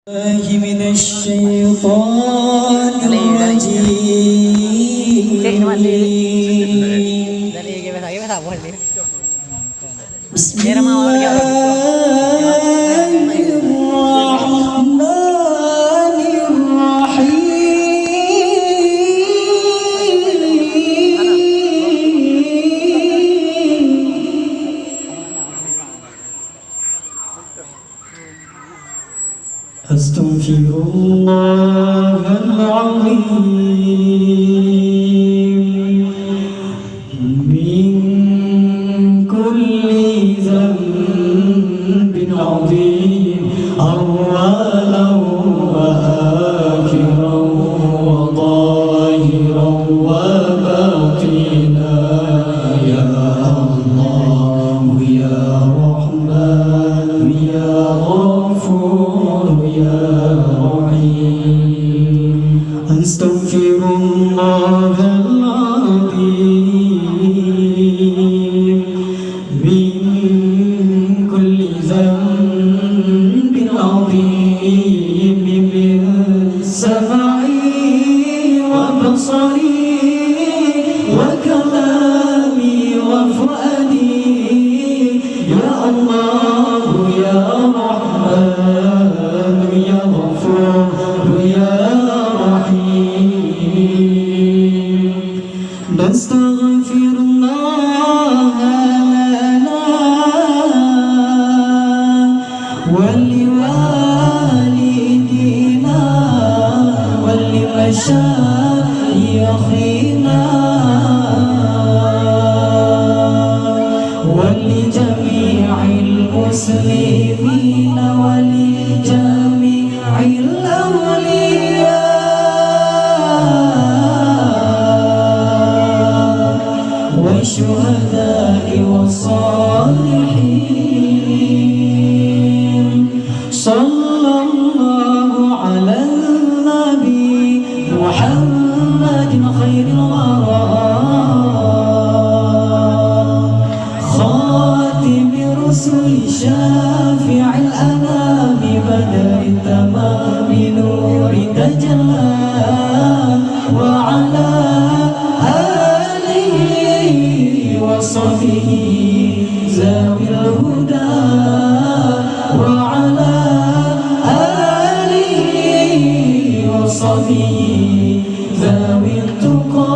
الله من الشيطان الرجيم بسم الله الرحمن الرحيم أستغفر الله العظيم من كل ذنب عظيم أولا وآخرا وظاهرا وباطنا يا الله يا رحمن يا غفور يا رحيم أستغفر الله العظيم من كل ذنب عظيم من سمعي وبصري وكلامي وفؤادي يا الله يا رحمن يا غفور يا رحيم نستغفر الله لنا ولوالدينا ولمشايخنا ولجميع المسلمين ولجميع الأولياء والشهداء والصالحين صلى الله على النبي محمد خير الورى خاتم رسل شافع الأنام بدر التمام نور تجلى وعلى آله وصحبه ذوي الهدى وعلى آله وصحبه ذوي التقى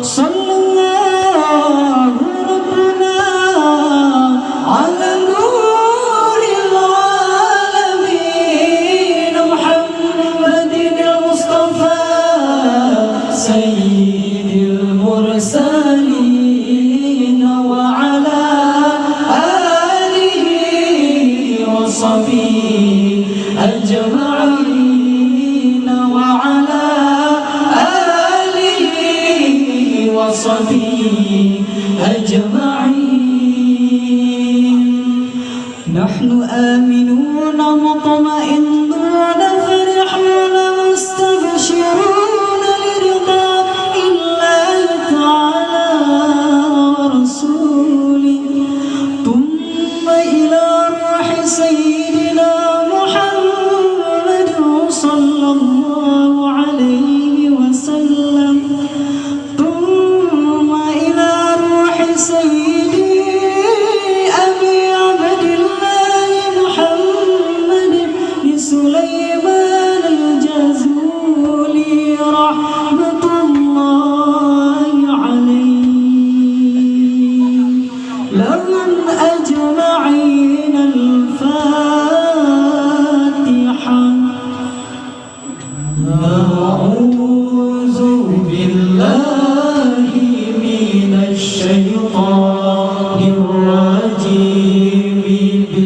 صلى الله ربنا على نور العالمين محمد المصطفى سيد المرسلين وعلى آله وصحبه أجمعين وعلى آله وصحبه أجمعين نحن آمنون مطمئنون فرحون مستبشرون لرضا الله تعالى ورسوله ثم إلى روح سيدنا محمد صلى الله عليه وسلم ثم إلى روح سيدي أبي عبد الله محمد لسليمان الجزولي رحمة الله عليه لهم أجمعين الفاتحة أعوذ بالله من الشيطان الرجيم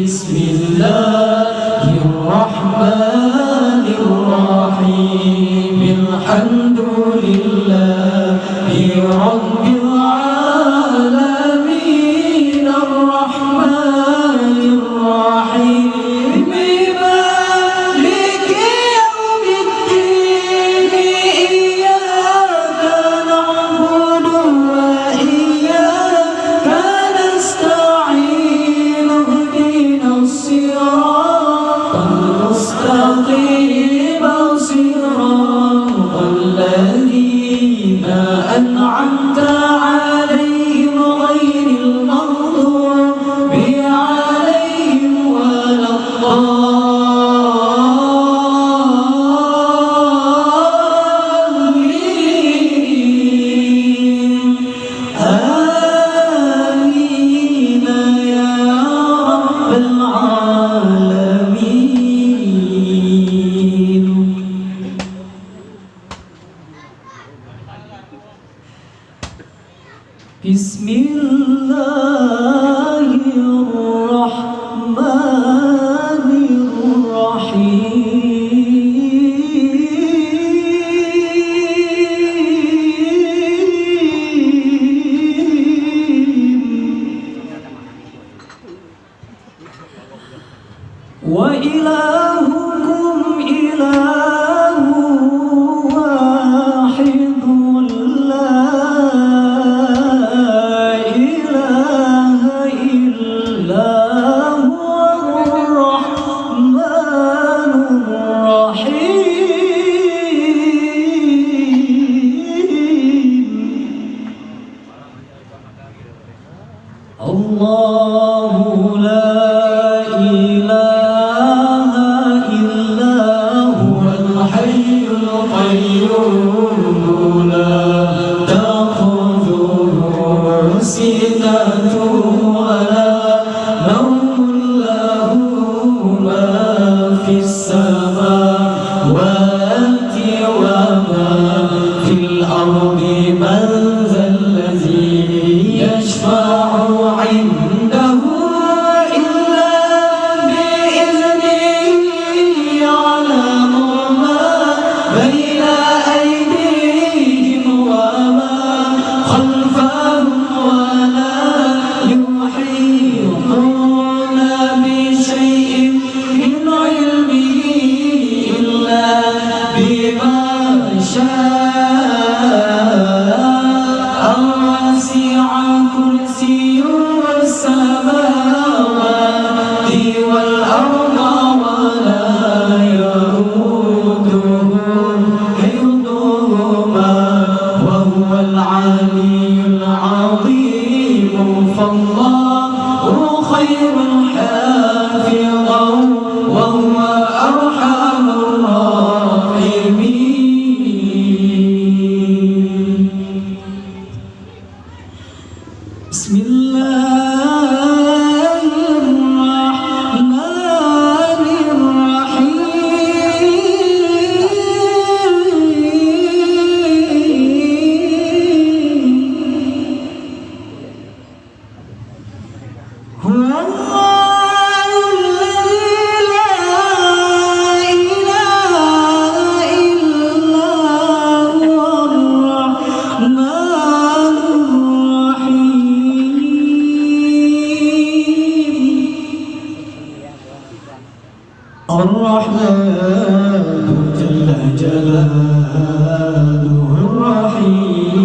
بسم الله الرحمن الرحيم الحمد لله رب العالمين الرحمن الرحيم مالك يوم الدين إياك نعبد وإياك نستعين اهدنا الصراط وإلهكم إله واحد لا إله إلا هو الرحمن الرحيم الله لا إله إلا هو الحي القيوم لا تأخذه سنة ولا نوم له ما في السماوات وما في الأرض من ذا الذي يشفع عنده إلا بإذنه يعلم ما بين أيديهم وما خلفهم ولا يحيطون بشيء من علمه إلا بما شاء وسع كرسيه السماوات والأرض ولا يؤوده حفظهما وهو العلي العظيم فالله خير حافظا وهو أرحم الراحمين بسم الله الرحمن الرحيم هو الله الذي لا إله إلا هو الرحمن الرحيم جل جلاله الرحيم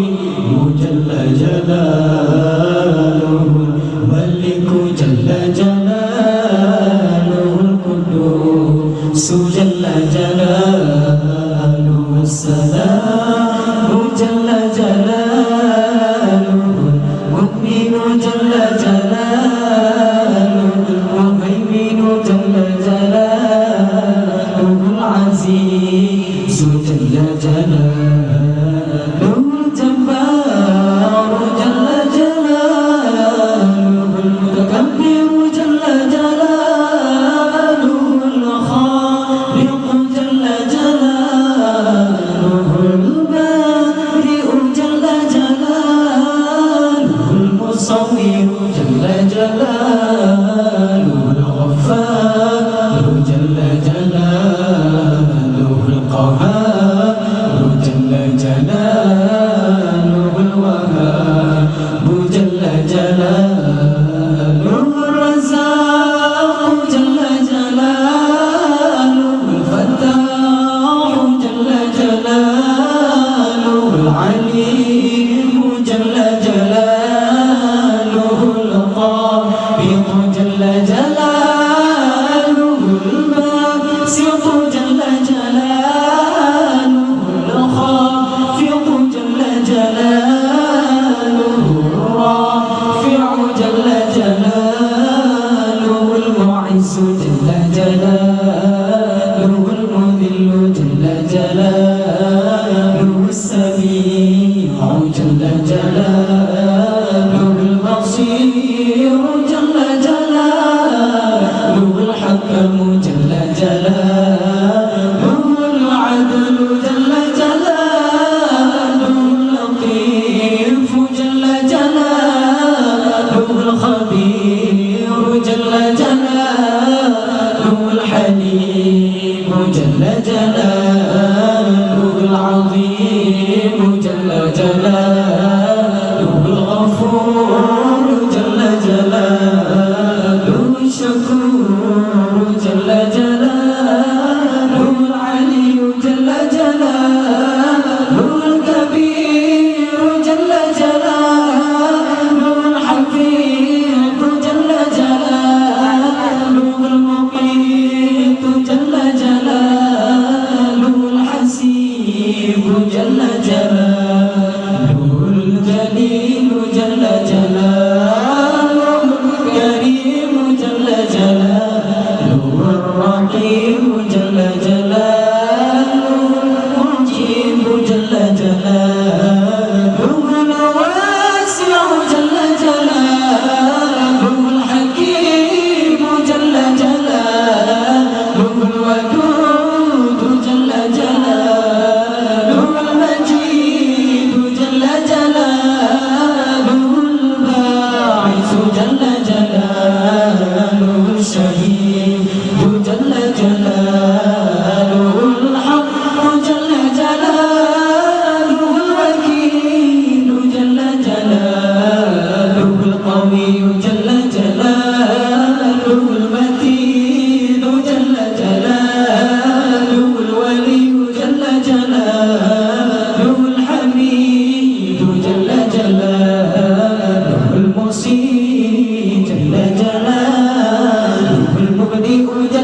جل جلاله الملك جل جلاله القدوس جل جلاله السلام جل جلاله المؤمن جل جلاله المهيمن جل جلاله العزيز جل جلاله الجبار جل جلاله المتكبر جل جلاله الخالق جل جلاله البارئ جل جلاله المصور جل جلاله الغفار جل جلاله القهار جل جلاله الوهاب جل جلاله الرزاق جل جلاله الفتاح جل جلاله العليم جل جلاله القابض جل جلاله الباسط جل جلاله الخافض جل جلاله الرافع جل جلاله المعز جل جلاله المذل جل جلاله السميع جل جلاله البصير جل جلاله الحكم جل جلاله العدل جل جلاله اللطيف جل جلاله الخبير جل جلاله الحليم جل جلاله العظيم جل جلاله الغفور جل جلاله الشكور جل جلاله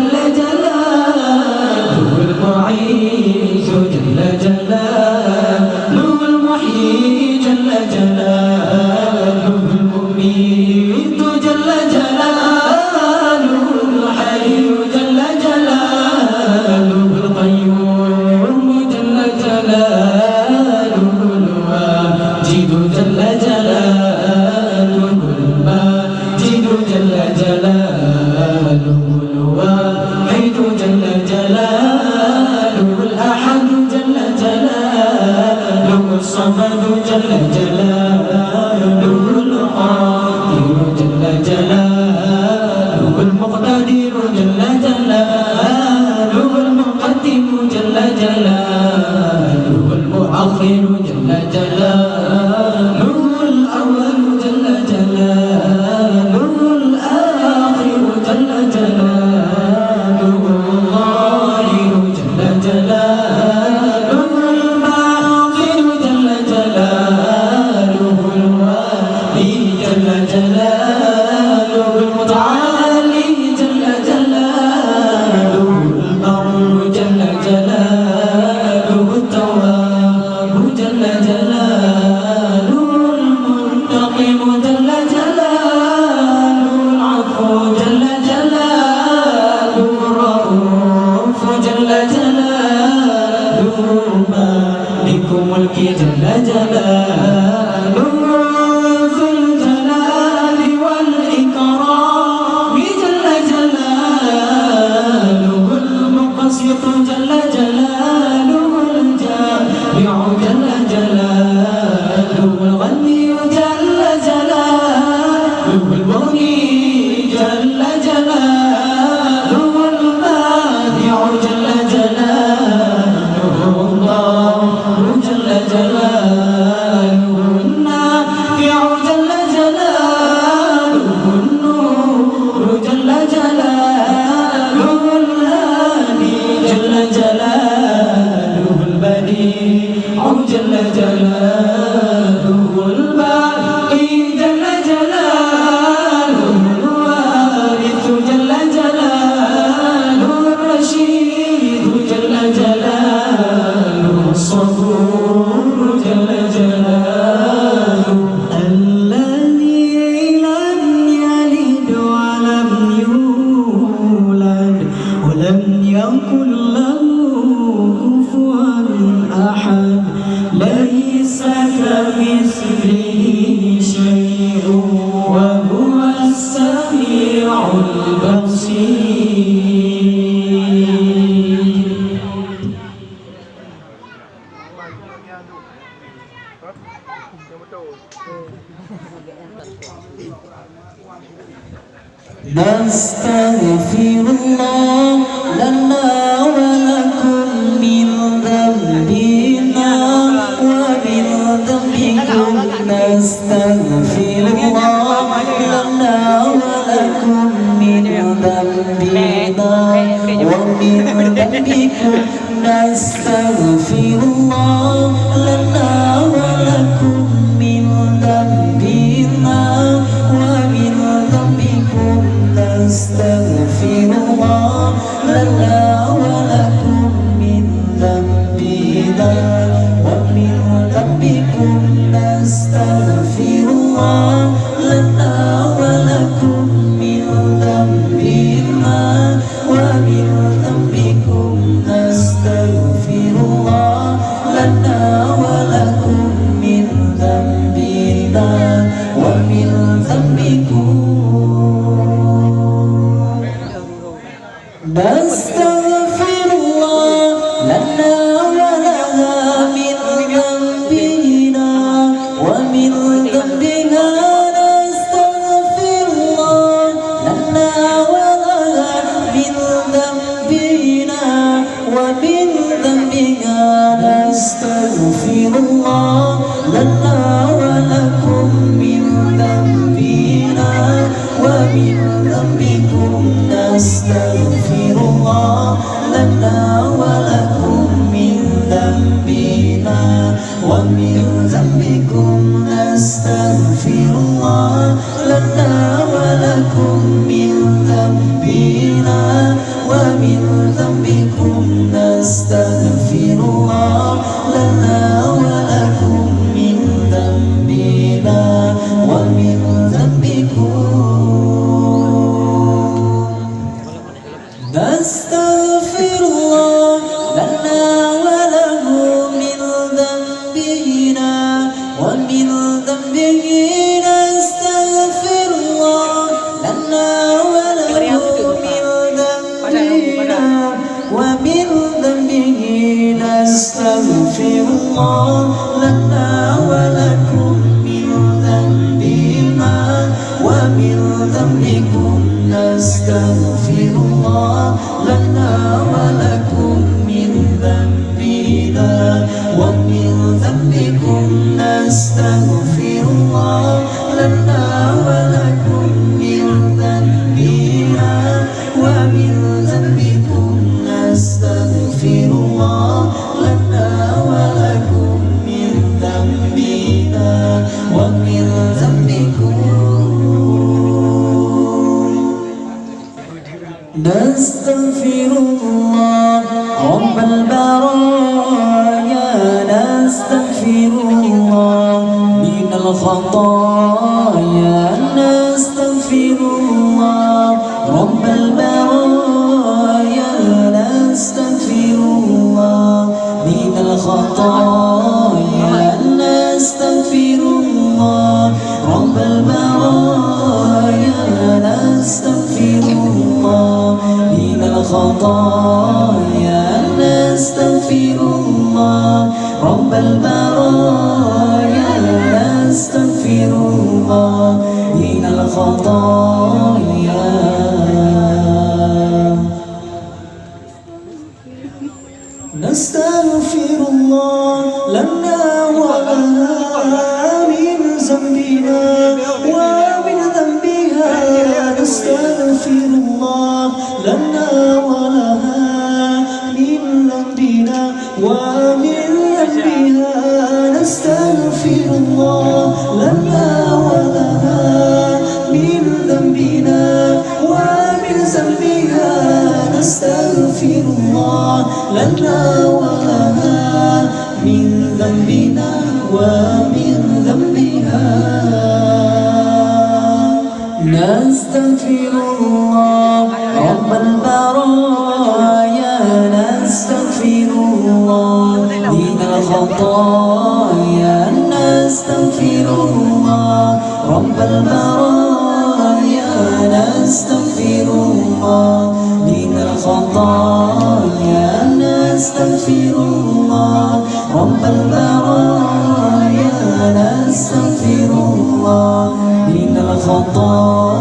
جل جلاله المعيش جل جلاله المحيي جل جلاله المميت جل جلاله الحي جل جلاله القيوم جل جلاله الواجد جل جلاله الماجد جل جلاله الواحد جل جلاله الأحد جل جلاله الصمد جل جلاله القادر جل جلاله المقتدر جل جلاله المقدم جل جلاله المؤخر جل جلاله الأول جل جلاله الآخر جل جلاله الظاهر جل جلاله الباطن جل جلاله الوالي جل جلاله المتعالي جل جلاله البر جل جلاله التواب جل جلاله المنتقم جل جلاله العفو جل جلاله الرؤوف جل جلاله مالك ملك جل جلاله ذو الجلال والإكرام جل جلاله المقسط جل جلاله الجامع جل جلاله الغني جل جلاله المغني جل جلاله المانع جل جلاله الله جل جلاله النافع جل جلاله النور جل جلاله الهادي جل جلاله البديع جل جلاله الباقي جل جلاله الوارث جل جلاله الرشيد جل جلاله الصبور جل جلاله الذي لم يلد ولم يولد ولم يكن له كفوا أحد ليس كمثله شيء وهو السميع البصير. نستغفر الله لنا ولكم من ذنبنا ومن ذنبكم نستغفر الله لنا ولكم من ذنبنا ومن ذنبكم نستغفر الله لنا ولكم من ذنبنا ومن ذنبكم نستغفر الله لنا ولكم من ذنبنا ومن ذنبكم نستغفر الله لنا ولكم من ذنبنا ومن ذنبكم نستغفر الله لنا ولكم من ذنبنا ومن ذنبكم نستغفر الله لنا ولها من ذنبنا ومن ذنبنا نستغفر الله لنا ولها من ذنبنا ومن ذنبنا نستغفر الله لنا ولكم من ذنبنا ومن ذنبكم نستغفر الله لنا ومن ذنبكم نستغفر الله لنا ولكم من ذنبنا ومن ذنبكم نستغفر الله لنا وله من ذنبنا ومن ذنبه نستغفر الله لنا وله من ذنبنا ومن ذنبه نستغفر الله لنا ولكم من ذنبنا ومن ذنبكم نستغفر الله لنا ولكم من ذنبنا ومن ذنبكم نستغفر الله لنا ولكم من ذنبنا ومن ذنبكم نستغفر الله لنا ولكم من ذنبنا ومن ذنبكم نستغفر الله رب البرايا نستغفر الله من الخطايا نستغفر الله رب البرايا نستغفر الله من الخطايا نستغفر الله رب البرايا نستغفر الله من الخطايا نستغفر الله رب البرايا نستغفر الله من الخطايا نستغفر الله لنا ولها من ذنبنا ومن ذنبها نستغفر الله لنا ولها من ذنبنا ومن ذنبها نستغفر الله لنا ولها من ذنبنا ومن ذنبها نستغفر الله لنا ولها من ذنبنا ومن ذنبها نستغفر الله رب البرايا نستغفر الله من الخطايا نستغفر الله رب البرايا نستغفر الله من الخطايا نستغفر الله رب البرايا نستغفر الله من الخطايا